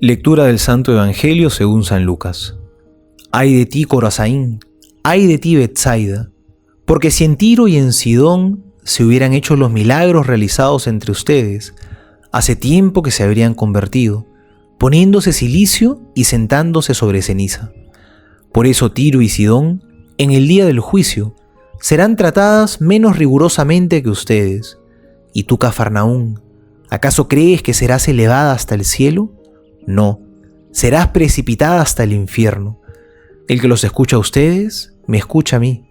Lectura del Santo Evangelio según San Lucas. Ay de ti, Corazaín, ay de ti, Betsaida, porque si en Tiro y en Sidón se hubieran hecho los milagros realizados entre ustedes, hace tiempo que se habrían convertido, poniéndose cilicio y sentándose sobre ceniza. Por eso Tiro y Sidón, en el día del juicio, serán tratadas menos rigurosamente que ustedes. Y tú, Cafarnaún, ¿acaso crees que serás elevada hasta el cielo? No, serás precipitada hasta el infierno. El que los escucha a ustedes, me escucha a mí.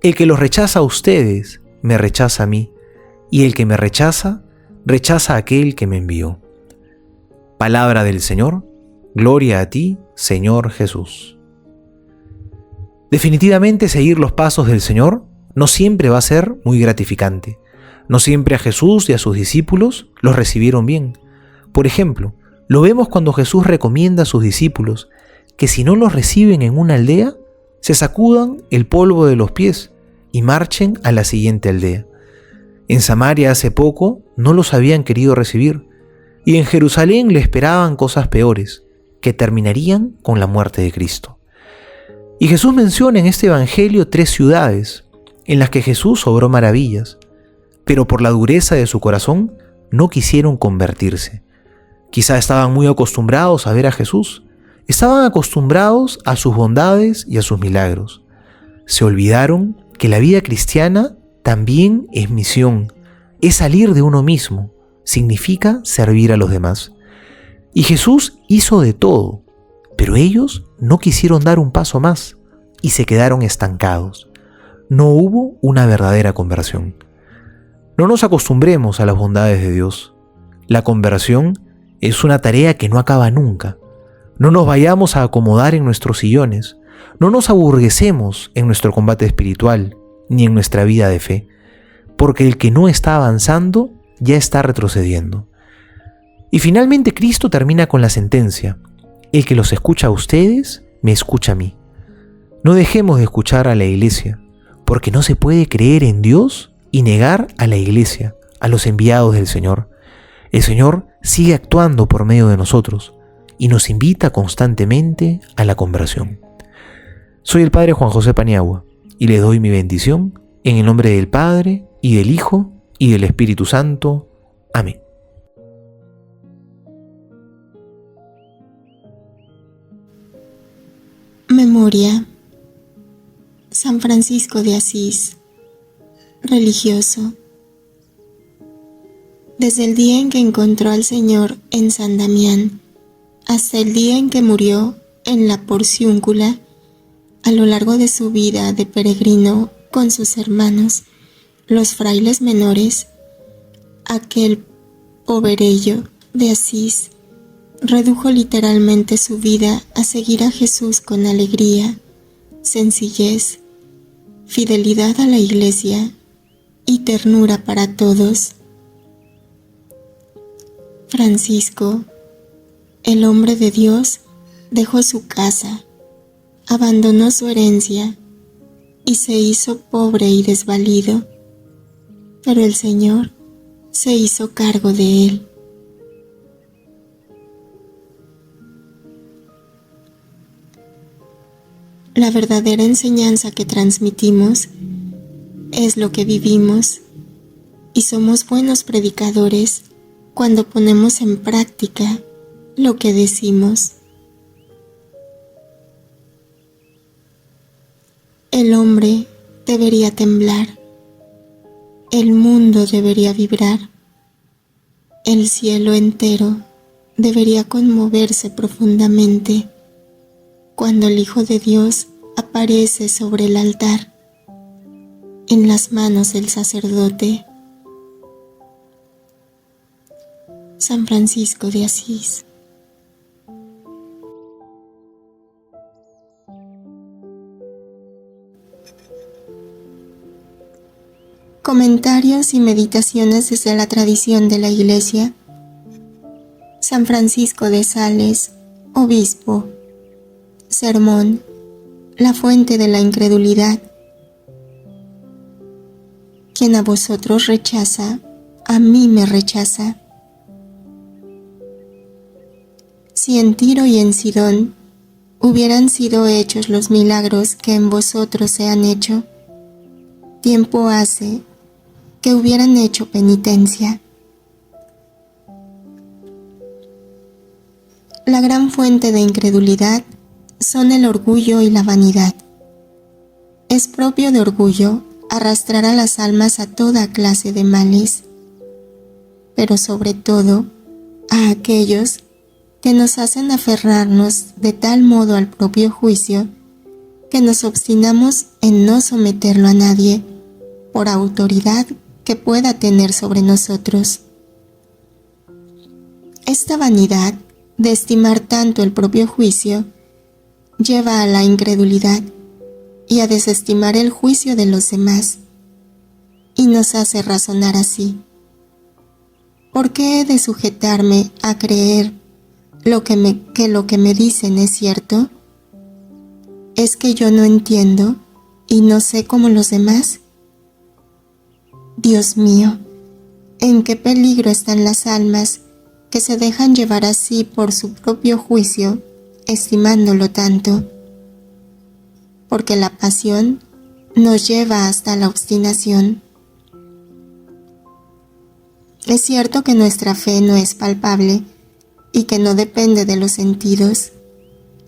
El que los rechaza a ustedes, me rechaza a mí. Y el que me rechaza, rechaza a aquel que me envió. Palabra del Señor, gloria a ti, Señor Jesús. Definitivamente seguir los pasos del Señor no siempre va a ser muy gratificante. No siempre a Jesús y a sus discípulos los recibieron bien. Por ejemplo, lo vemos cuando Jesús recomienda a sus discípulos que si no los reciben en una aldea, se sacudan el polvo de los pies y marchen a la siguiente aldea. En Samaria hace poco no los habían querido recibir y en Jerusalén le esperaban cosas peores, que terminarían con la muerte de Cristo. Y Jesús menciona en este Evangelio 3 ciudades en las que Jesús obró maravillas, pero por la dureza de su corazón no quisieron convertirse. Quizá estaban muy acostumbrados a ver a Jesús, estaban acostumbrados a sus bondades y a sus milagros. Se olvidaron que la vida cristiana también es misión, es salir de uno mismo, significa servir a los demás. Y Jesús hizo de todo, pero ellos no quisieron dar un paso más y se quedaron estancados. No hubo una verdadera conversión. No nos acostumbremos a las bondades de Dios. La conversión es una tarea que no acaba nunca. No nos vayamos a acomodar en nuestros sillones. No nos aburguesemos en nuestro combate espiritual ni en nuestra vida de fe, porque el que no está avanzando ya está retrocediendo. Y finalmente Cristo termina con la sentencia: el que los escucha a ustedes, me escucha a mí. No dejemos de escuchar a la Iglesia, porque no se puede creer en Dios y negar a la Iglesia, a los enviados del Señor. El Señor sigue actuando por medio de nosotros y nos invita constantemente a la conversión. Soy el Padre Juan José Paniagua y les doy mi bendición en el nombre del Padre y del Hijo y del Espíritu Santo. Amén. Memoria. San Francisco de Asís, religioso. Desde el día en que encontró al Señor en San Damián hasta el día en que murió en la Porciúncula, a lo largo de su vida de peregrino con sus hermanos, los frailes menores, aquel poverello de Asís redujo literalmente su vida a seguir a Jesús con alegría, sencillez, fidelidad a la Iglesia y ternura para todos. Francisco, el hombre de Dios, dejó su casa, abandonó su herencia y se hizo pobre y desvalido, pero el Señor se hizo cargo de él. La verdadera enseñanza que transmitimos es lo que vivimos, y somos buenos predicadores cuando ponemos en práctica lo que decimos. El hombre debería temblar, el mundo debería vibrar, el cielo entero debería conmoverse profundamente cuando el Hijo de Dios aparece sobre el altar, en las manos del sacerdote. San Francisco de Asís. Comentarios y meditaciones desde la tradición de la Iglesia. San Francisco de Sales, obispo. Sermón: la fuente de la incredulidad. Quien a vosotros rechaza, a mí me rechaza. Si en Tiro y en Sidón hubieran sido hechos los milagros que en vosotros se han hecho, tiempo hace que hubieran hecho penitencia. La gran fuente de incredulidad son el orgullo y la vanidad. Es propio de orgullo arrastrar a las almas a toda clase de males, pero sobre todo a aquellos que nos hacen aferrarnos de tal modo al propio juicio que nos obstinamos en no someterlo a nadie por autoridad que pueda tener sobre nosotros. Esta vanidad de estimar tanto el propio juicio lleva a la incredulidad y a desestimar el juicio de los demás, y nos hace razonar así: ¿por qué he de sujetarme a creer que lo que me dicen es cierto? ¿Es que yo no entiendo y no sé como los demás? Dios mío, ¿en qué peligro están las almas que se dejan llevar así por su propio juicio, estimándolo tanto? Porque la pasión nos lleva hasta la obstinación. Es cierto que nuestra fe no es palpable y que no depende de los sentidos.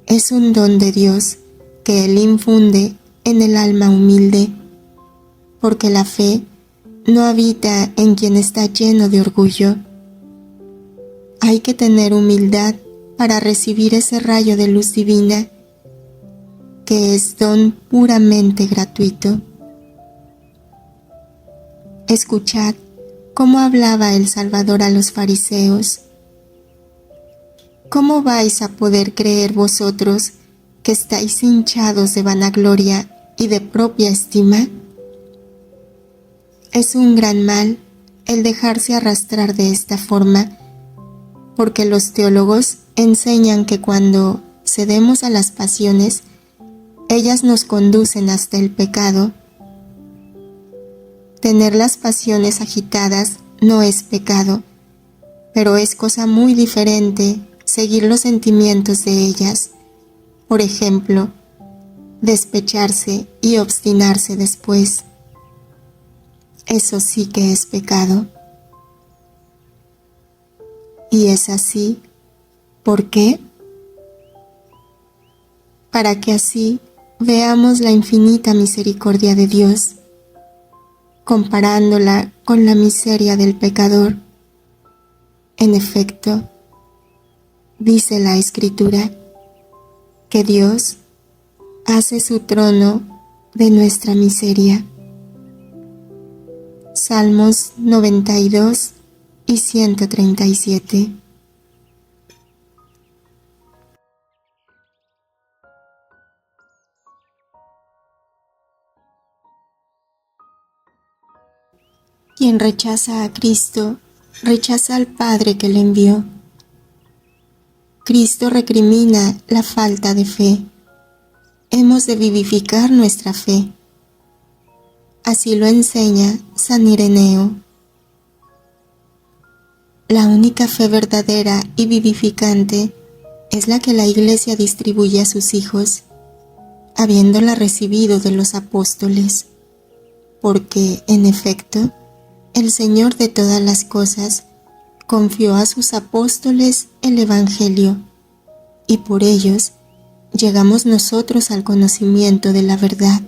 Es un don de Dios que Él infunde en el alma humilde, porque la fe no habita en quien está lleno de orgullo. Hay que tener humildad para recibir ese rayo de luz divina, que es don puramente gratuito. Escuchad cómo hablaba el Salvador a los fariseos. ¿Cómo vais a poder creer vosotros que estáis hinchados de vanagloria y de propia estima? Es un gran mal el dejarse arrastrar de esta forma, porque los teólogos enseñan que cuando cedemos a las pasiones, ellas nos conducen hasta el pecado. Tener las pasiones agitadas no es pecado, pero es cosa muy diferente seguir los sentimientos de ellas. Por ejemplo, despecharse y obstinarse después. Eso sí que es pecado. Y es así. ¿Por qué? Para que así veamos la infinita misericordia de Dios, comparándola con la miseria del pecador. En efecto, dice la Escritura, que Dios hace su trono de nuestra miseria. Salmos 92 y 137. Quien rechaza a Cristo, rechaza al Padre que le envió. Cristo recrimina la falta de fe. Hemos de vivificar nuestra fe. Así lo enseña San Ireneo. La única fe verdadera y vivificante es la que la Iglesia distribuye a sus hijos, habiéndola recibido de los apóstoles, porque, en efecto, el Señor de todas las cosas confió a sus apóstoles el Evangelio, y por ellos llegamos nosotros al conocimiento de la verdad,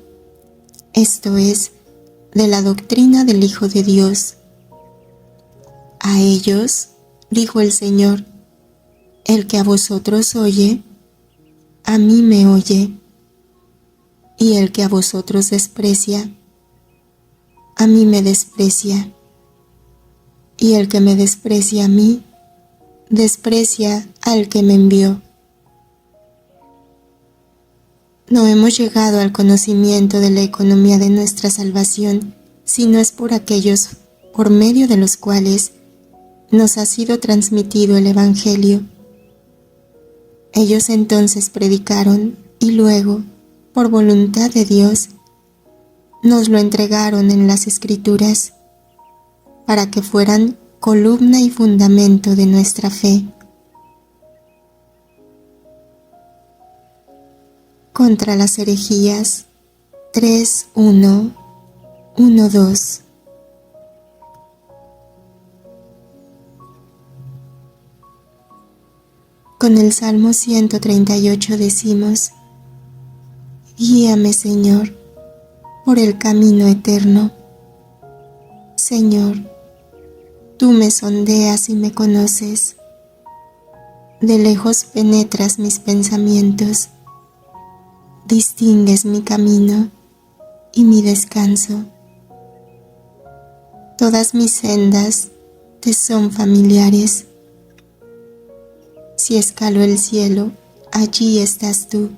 esto es, de la doctrina del Hijo de Dios. A ellos, dijo el Señor, el que a vosotros oye, a mí me oye, y el que a vosotros desprecia, a mí me desprecia, y el que me desprecia a mí, desprecia al que me envió. No hemos llegado al conocimiento de la economía de nuestra salvación, si no es por aquellos por medio de los cuales nos ha sido transmitido el Evangelio. Ellos entonces predicaron y luego, por voluntad de Dios, nos lo entregaron en las Escrituras, para que fueran columna y fundamento de nuestra fe. contra las herejías. 3:1-1:2. Con el Salmo 138 decimos: Guíame, Señor, por el camino eterno. Señor, tú me sondeas y me conoces. De lejos penetras mis pensamientos. Distingues mi camino y mi descanso. Todas mis sendas te son familiares. Si escalo el cielo, allí estás tú.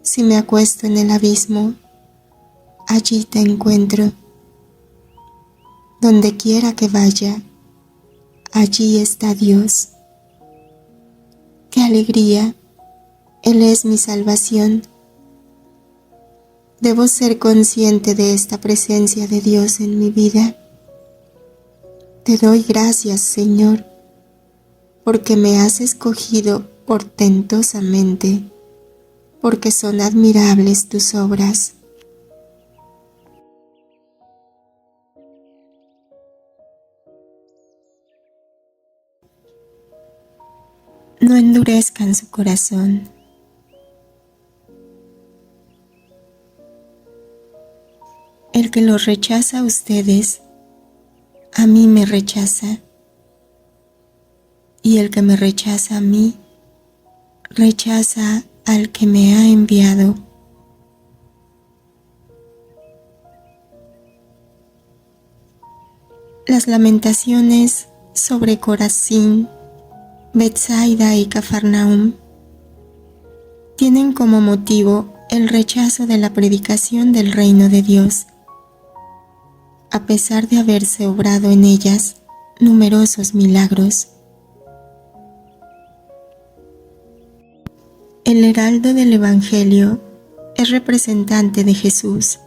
Si me acuesto en el abismo, allí te encuentro. Donde quiera que vaya, allí está Dios. ¡Qué alegría! Él es mi salvación. Debo ser consciente de esta presencia de Dios en mi vida. Te doy gracias, Señor, porque me has escogido portentosamente, porque son admirables tus obras. No endurezcan su corazón. El que los rechaza a ustedes, a mí me rechaza. Y el que me rechaza a mí, rechaza al que me ha enviado. Las lamentaciones sobre Corazín, Betsaida y Cafarnaúm tienen como motivo el rechazo de la predicación del reino de Dios, a pesar de haberse obrado en ellas numerosos milagros. El heraldo del Evangelio es representante de Jesús,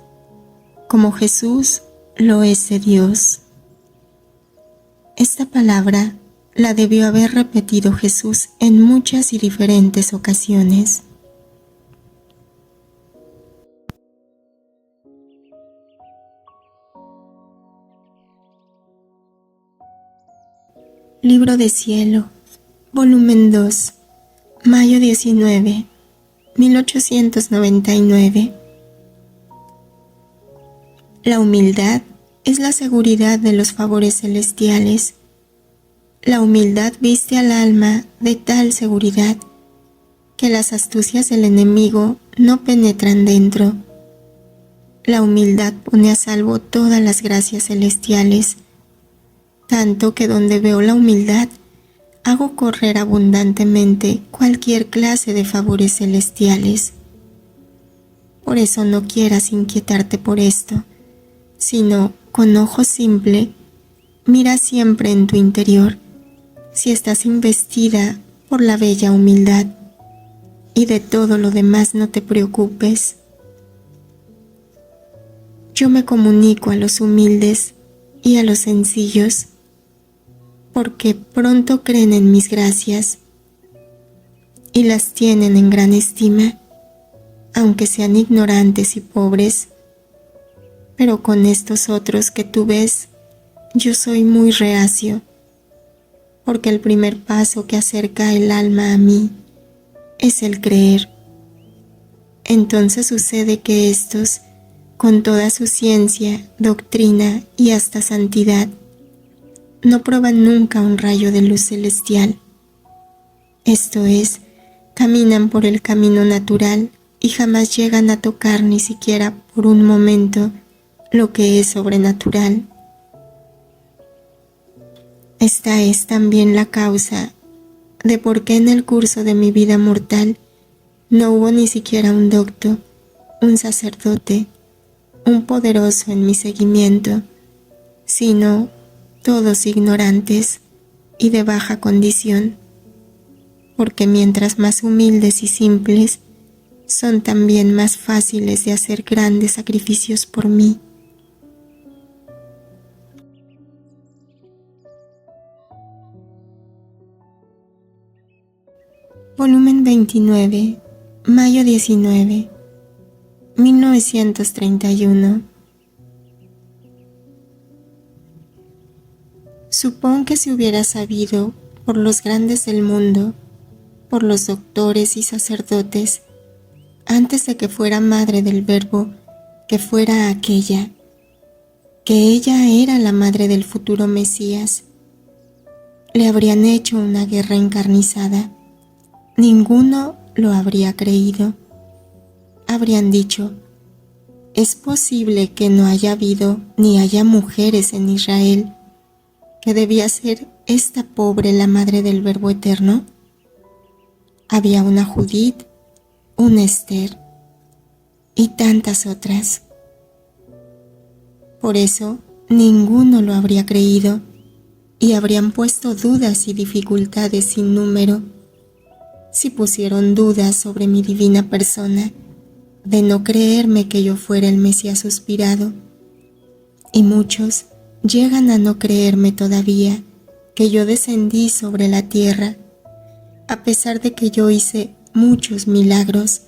como Jesús lo es de Dios. Esta palabra la debió haber repetido Jesús en muchas y diferentes ocasiones. Libro de Cielo, volumen 2, mayo 19, 1899. La humildad es la seguridad de los favores celestiales. La humildad viste al alma de tal seguridad que las astucias del enemigo no penetran dentro. La humildad pone a salvo todas las gracias celestiales, tanto que donde veo la humildad, hago correr abundantemente cualquier clase de favores celestiales. Por eso no quieras inquietarte por esto, sino con ojo simple, mira siempre en tu interior si estás investida por la bella humildad, y de todo lo demás no te preocupes. Yo me comunico a los humildes y a los sencillos, porque pronto creen en mis gracias y las tienen en gran estima, aunque sean ignorantes y pobres. Pero con estos otros que tú ves, yo soy muy reacio, porque el primer paso que acerca el alma a mí es el creer. Entonces sucede que estos, con toda su ciencia, doctrina y hasta santidad, no prueban nunca un rayo de luz celestial. Esto es, caminan por el camino natural y jamás llegan a tocar ni siquiera por un momento lo que es sobrenatural. Esta es también la causa de por qué en el curso de mi vida mortal no hubo ni siquiera un docto, un sacerdote, un poderoso en mi seguimiento, sino todos ignorantes y de baja condición, porque mientras más humildes y simples, son también más fáciles de hacer grandes sacrificios por mí. Volumen 29, Mayo 19, 1931. Supón que si hubiera sabido por los grandes del mundo, por los doctores y sacerdotes, antes de que fuera madre del Verbo, que fuera aquella, que ella era la madre del futuro Mesías, le habrían hecho una guerra encarnizada. Ninguno lo habría creído. Habrían dicho: ¿es posible que no haya habido ni haya mujeres en Israel? ¿Que debía ser esta pobre la madre del Verbo eterno? Había una Judith, una Esther y tantas otras. Por eso ninguno lo habría creído y habrían puesto dudas y dificultades sin número. Si pusieron dudas sobre mi divina persona, de no creerme que yo fuera el Mesías suspirado, y muchos llegan a no creerme todavía que yo descendí sobre la tierra, a pesar de que yo hice muchos milagros,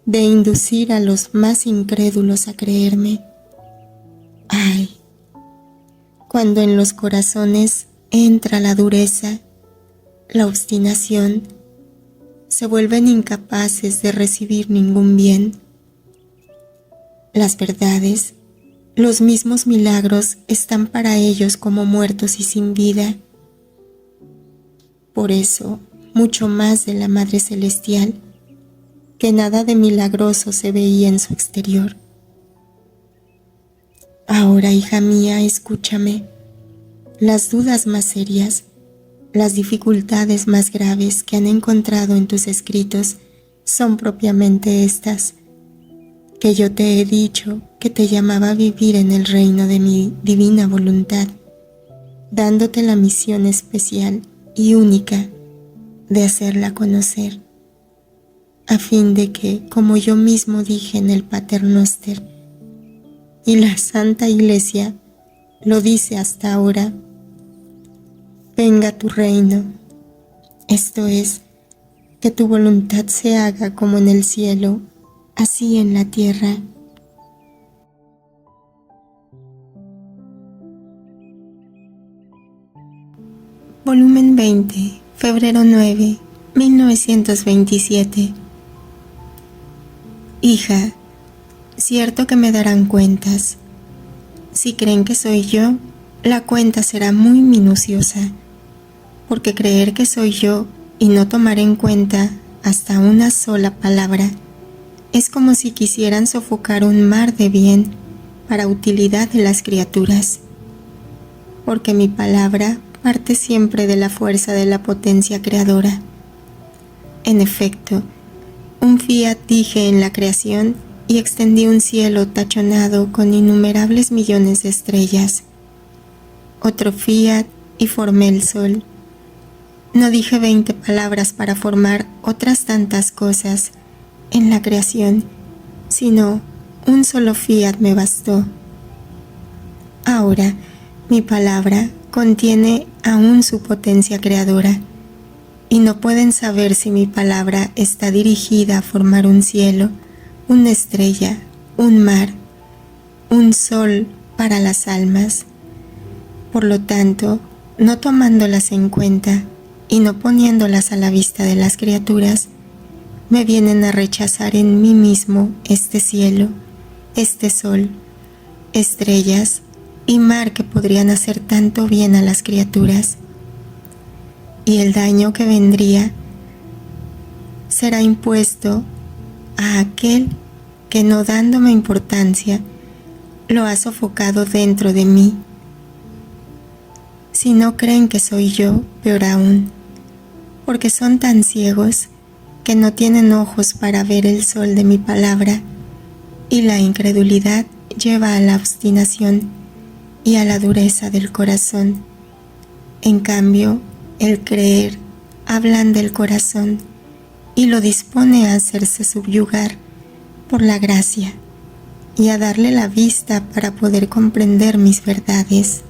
de inducir a los más incrédulos a creerme. ¡Ay! Cuando en los corazones entra la dureza, la obstinación, se vuelven incapaces de recibir ningún bien. Las verdades, los mismos milagros están para ellos como muertos y sin vida. Por eso, mucho más de la Madre Celestial, que nada de milagroso se veía en su exterior. Ahora, hija mía, escúchame. Las dudas más serias, las dificultades más graves que han encontrado en tus escritos son propiamente estas, que yo te he dicho que te llamaba a vivir en el reino de mi divina voluntad, dándote la misión especial y única de hacerla conocer, a fin de que, como yo mismo dije en el Pater Noster, y la Santa Iglesia lo dice hasta ahora, venga tu reino, esto es, que tu voluntad se haga como en el cielo, así en la tierra. Volumen 20, febrero 9, 1927. Hija, cierto que me darán cuentas. Si creen que soy yo, la cuenta será muy minuciosa, porque creer que soy yo y no tomar en cuenta hasta una sola palabra es como si quisieran sofocar un mar de bien para utilidad de las criaturas, porque mi palabra parte siempre de la fuerza de la potencia creadora. En efecto, un fiat dije en la creación y extendí un cielo tachonado con innumerables millones de estrellas. Otro fiat y formé el sol. No dije 20 palabras para formar otras tantas cosas en la creación, sino un solo fiat me bastó. Ahora, mi palabra contiene aún su potencia creadora, y no pueden saber si mi palabra está dirigida a formar un cielo, una estrella, un mar, un sol para las almas. Por lo tanto, no tomándolas en cuenta y no poniéndolas a la vista de las criaturas, me vienen a rechazar en mí mismo este cielo, este sol, estrellas y mar que podrían hacer tanto bien a las criaturas. Y el daño que vendría será impuesto a aquel que, no dándome importancia, lo ha sofocado dentro de mí. Si no creen que soy yo, peor aún, porque son tan ciegos que no tienen ojos para ver el sol de mi palabra, y la incredulidad lleva a la obstinación y a la dureza del corazón. En cambio, el creer ablanda el corazón y lo dispone a hacerse subyugar por la gracia y a darle la vista para poder comprender mis verdades.